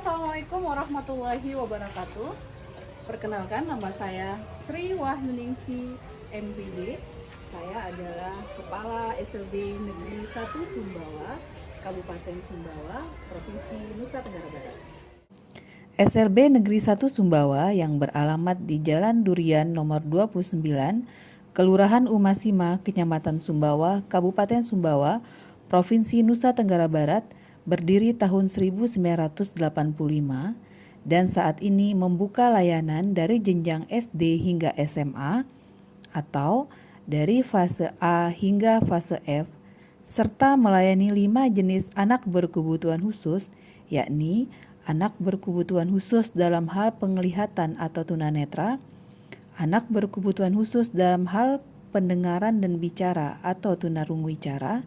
Assalamualaikum warahmatullahi wabarakatuh. Perkenalkan, nama saya Sri Wahyuningsi MPD. Saya adalah Kepala SLB Negeri 1 Sumbawa, Kabupaten Sumbawa, Provinsi Nusa Tenggara Barat. SLB Negeri 1 Sumbawa yang beralamat di Jalan Durian nomor 29, Kelurahan Umasima, Kecamatan Sumbawa, Kabupaten Sumbawa, Provinsi Nusa Tenggara Barat, berdiri tahun 1985 dan saat ini membuka layanan dari jenjang SD hingga SMA atau dari fase A hingga fase F, serta melayani 5 jenis anak berkebutuhan khusus, yakni anak berkebutuhan khusus dalam hal penglihatan atau tunanetra, anak berkebutuhan khusus dalam hal pendengaran dan bicara atau tunarungwicara,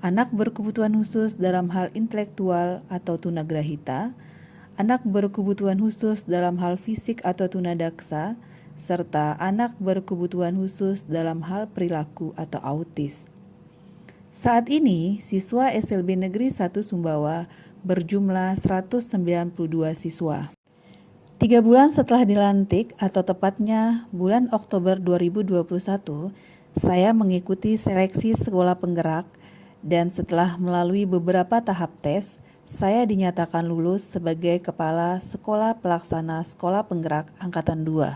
anak berkebutuhan khusus dalam hal intelektual atau tunagrahita, anak berkebutuhan khusus dalam hal fisik atau tunadaksa, serta anak berkebutuhan khusus dalam hal perilaku atau autis. Saat ini, siswa SLB Negeri 1 Sumbawa berjumlah 192 siswa. 3 bulan setelah dilantik, atau tepatnya bulan Oktober 2021, saya mengikuti seleksi sekolah penggerak dan setelah melalui beberapa tahap tes, saya dinyatakan lulus sebagai Kepala Sekolah Pelaksana Sekolah Penggerak Angkatan 2.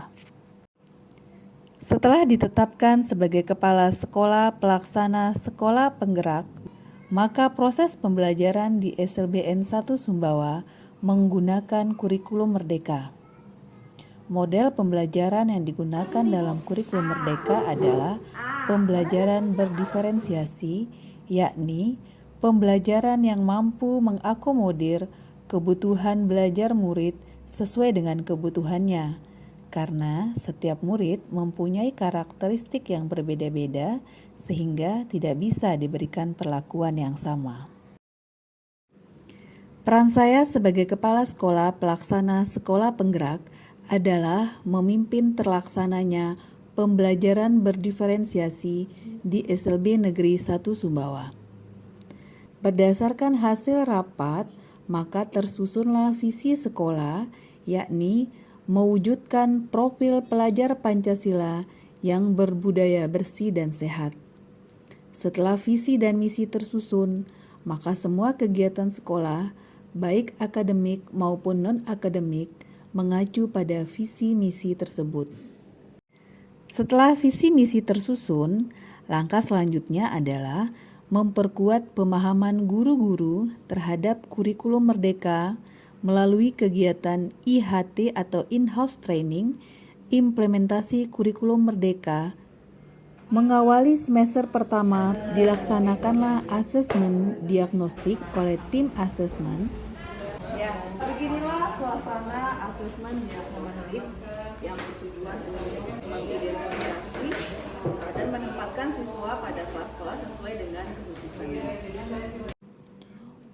Setelah ditetapkan sebagai Kepala Sekolah Pelaksana Sekolah Penggerak, maka proses pembelajaran di SLBN 1 Sumbawa menggunakan kurikulum merdeka. Model pembelajaran yang digunakan dalam kurikulum merdeka adalah pembelajaran berdiferensiasi, yakni pembelajaran yang mampu mengakomodir kebutuhan belajar murid sesuai dengan kebutuhannya, karena setiap murid mempunyai karakteristik yang berbeda-beda sehingga tidak bisa diberikan perlakuan yang sama. Peran saya sebagai Kepala Sekolah Pelaksana Sekolah Penggerak adalah memimpin terlaksananya pembelajaran berdiferensiasi di SLB Negeri 1 Sumbawa. Berdasarkan hasil rapat, maka tersusunlah visi sekolah, yakni mewujudkan profil pelajar Pancasila yang berbudaya bersih dan sehat. Setelah visi dan misi tersusun, maka semua kegiatan sekolah, baik akademik maupun non-akademik, mengacu pada visi misi tersebut. Setelah visi misi tersusun, langkah selanjutnya adalah memperkuat pemahaman guru-guru terhadap kurikulum merdeka melalui kegiatan IHT atau in-house training, implementasi kurikulum merdeka. Mengawali semester pertama, dilaksanakanlah asesmen diagnostik oleh tim asesmen. Ya, beginilah suasana asesmen diagnostik yang bertujuan untuk mengidentifikasi dan menempatkan siswa pada kelas-kelas sesuai dengan kekhususannya.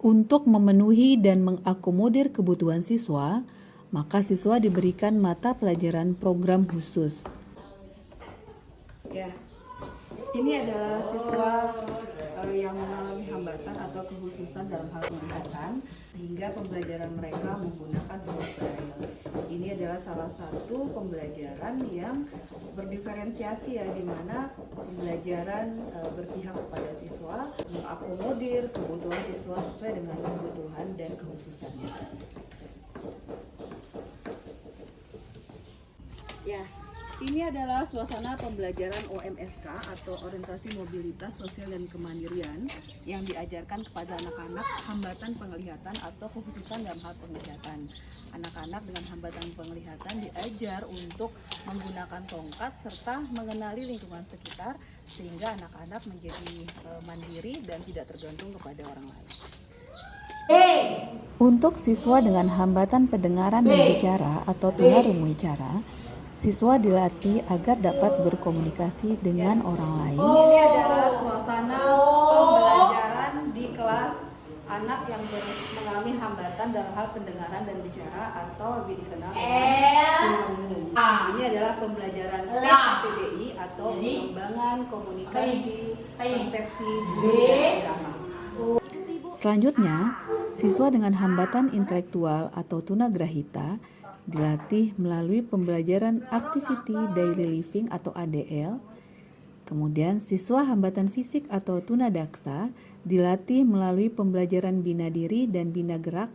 Untuk memenuhi dan mengakomodir kebutuhan siswa, maka siswa diberikan mata pelajaran program khusus. Ya, ini adalah siswa yang mengalami hambatan atau kekhususan dalam hal penglihatan sehingga pembelajaran mereka menggunakan huruf Braille. Ini adalah salah satu pembelajaran yang berdiferensiasi, ya, di mana pembelajaran berpihak kepada siswa, mengakomodir kebutuhan siswa sesuai dengan kebutuhan dan kekhususannya. Ya, ini adalah suasana pembelajaran OMSK atau Orientasi Mobilitas Sosial dan Kemandirian yang diajarkan kepada anak-anak hambatan penglihatan atau kekhususan dalam hal penglihatan. Anak-anak dengan hambatan penglihatan diajar untuk menggunakan tongkat serta mengenali lingkungan sekitar sehingga anak-anak menjadi mandiri dan tidak tergantung kepada orang lain. Untuk siswa dengan hambatan pendengaran dan bicara atau tunarungwicara, siswa dilatih agar dapat berkomunikasi dengan orang lain. Ini adalah suasana pembelajaran di kelas anak yang mengalami hambatan dalam hal pendengaran dan bicara atau lebih dikenal dengan tunarungu. Ini adalah pembelajaran PKPDI atau pengembangan komunikasi, persepsi, dan irama. Selanjutnya, Siswa dengan hambatan intelektual atau tunagrahita dilatih melalui pembelajaran Activity Daily Living atau ADL. Kemudian siswa hambatan fisik atau tunadaksa dilatih melalui pembelajaran bina diri dan bina gerak,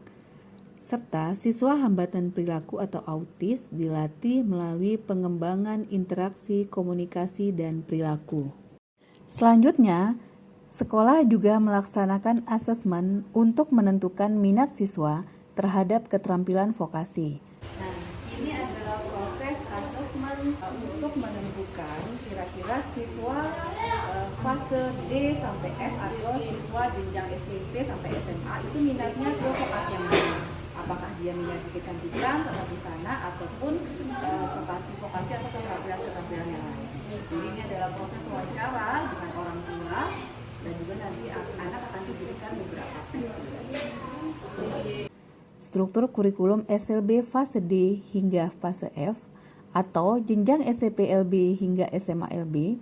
serta siswa hambatan perilaku atau autis dilatih melalui pengembangan interaksi, komunikasi, dan perilaku. Selanjutnya, sekolah juga melaksanakan asesmen untuk menentukan minat siswa terhadap keterampilan vokasi. Nah, ini adalah proses asesmen untuk menentukan kira-kira siswa fase D sampai F atau siswa jenjang SMP sampai SMA itu minatnya ke vokasi yang mana. Apakah dia minat di kecantikan, tata busana, ataupun vokasi atau keterampilan yang lain. Jadi ini adalah proses wawancara dengan orang tua dan juga nanti anak akan diberikan beberapa tes. Struktur kurikulum SLB fase D hingga fase F atau jenjang SCPLB hingga SMALB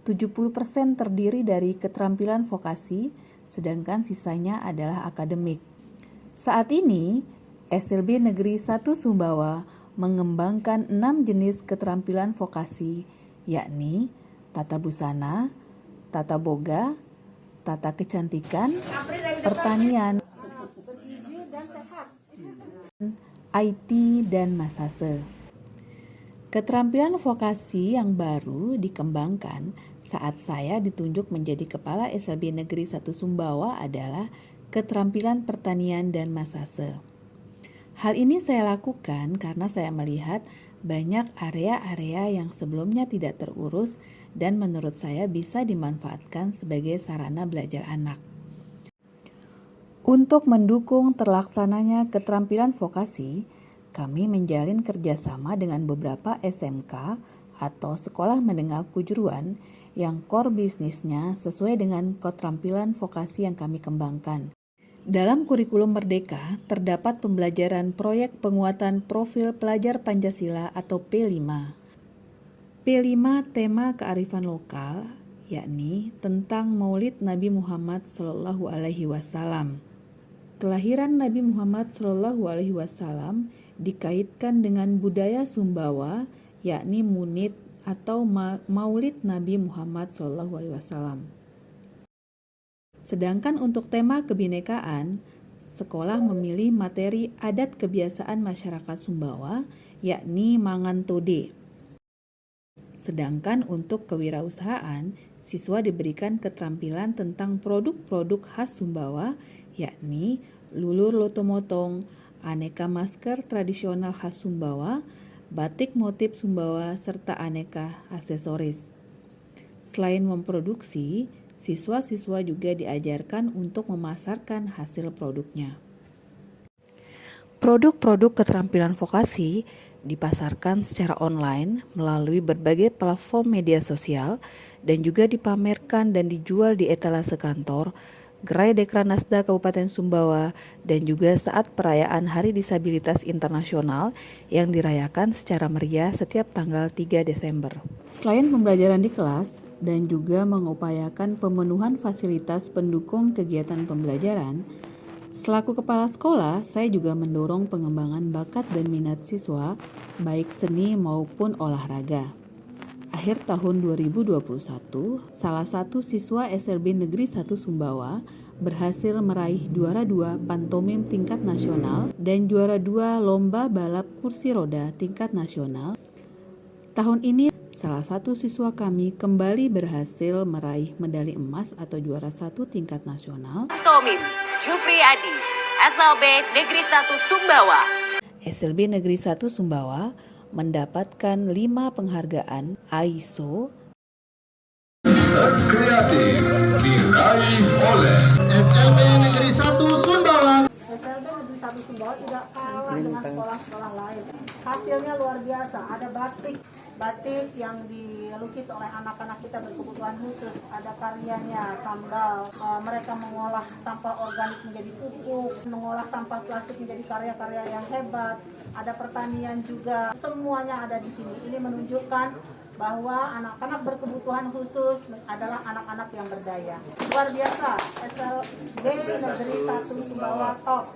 70% terdiri dari keterampilan vokasi, sedangkan sisanya adalah akademik. Saat ini, SLB Negeri 1 Sumbawa mengembangkan 6 jenis keterampilan vokasi, yakni tata busana, tata boga, tata kecantikan, pertanian, IT, dan masase. Keterampilan vokasi yang baru dikembangkan saat saya ditunjuk menjadi Kepala SLB Negeri 1 Sumbawa adalah keterampilan pertanian dan masase. Hal ini saya lakukan karena saya melihat banyak area-area yang sebelumnya tidak terurus dan menurut saya bisa dimanfaatkan sebagai sarana belajar anak. Untuk mendukung terlaksananya keterampilan vokasi, kami menjalin kerjasama dengan beberapa SMK atau sekolah menengah kejuruan yang core bisnisnya sesuai dengan keterampilan vokasi yang kami kembangkan. Dalam kurikulum Merdeka terdapat pembelajaran proyek penguatan profil pelajar Pancasila atau P5. P5 tema kearifan lokal, yakni tentang Maulid Nabi Muhammad SAW. Kelahiran Nabi Muhammad SAW dikaitkan dengan budaya Sumbawa, yakni Munid atau Maulid Nabi Muhammad SAW. Sedangkan untuk tema kebinekaan, sekolah memilih materi adat kebiasaan masyarakat Sumbawa, yakni Mangan Tode. Sedangkan untuk kewirausahaan, siswa diberikan keterampilan tentang produk-produk khas Sumbawa, yakni lulur lotomotong, aneka masker tradisional khas Sumbawa, batik motif Sumbawa, serta aneka aksesoris. Selain memproduksi, siswa-siswa juga diajarkan untuk memasarkan hasil produknya. Produk-produk keterampilan vokasi dipasarkan secara online melalui berbagai platform media sosial dan juga dipamerkan dan dijual di etalase kantor, gerai Dekranasda Kabupaten Sumbawa, dan juga saat perayaan Hari Disabilitas Internasional yang dirayakan secara meriah setiap tanggal 3 Desember. Selain pembelajaran di kelas dan juga mengupayakan pemenuhan fasilitas pendukung kegiatan pembelajaran, selaku kepala sekolah, saya juga mendorong pengembangan bakat dan minat siswa, baik seni maupun olahraga. Akhir tahun 2021, salah satu siswa SLB Negeri 1 Sumbawa berhasil meraih juara 2 pantomim tingkat nasional dan juara 2 lomba balap kursi roda tingkat nasional. Tahun ini, salah satu siswa kami kembali berhasil meraih medali emas atau juara 1 tingkat nasional. Pantomim Jufri Adi, SLB Negeri 1 Sumbawa. SLB Negeri 1 Sumbawa mendapatkan 5 penghargaan ISO kreatif diraih oleh SLB Negeri 1 Sumbawa. SLB Negeri 1 Sumbawa tidak kalah dengan sekolah-sekolah lain. Hasilnya luar biasa, ada batik, batik yang dilukis oleh anak-anak kita berkebutuhan khusus. Ada karyanya sambal, mereka mengolah sampah organik menjadi pupuk, mengolah sampah plastik menjadi karya-karya yang hebat. Ada pertanian juga, semuanya ada di sini. Ini menunjukkan bahwa anak-anak berkebutuhan khusus adalah anak-anak yang berdaya. Luar biasa, SLB Negeri 1 Sumbawa top.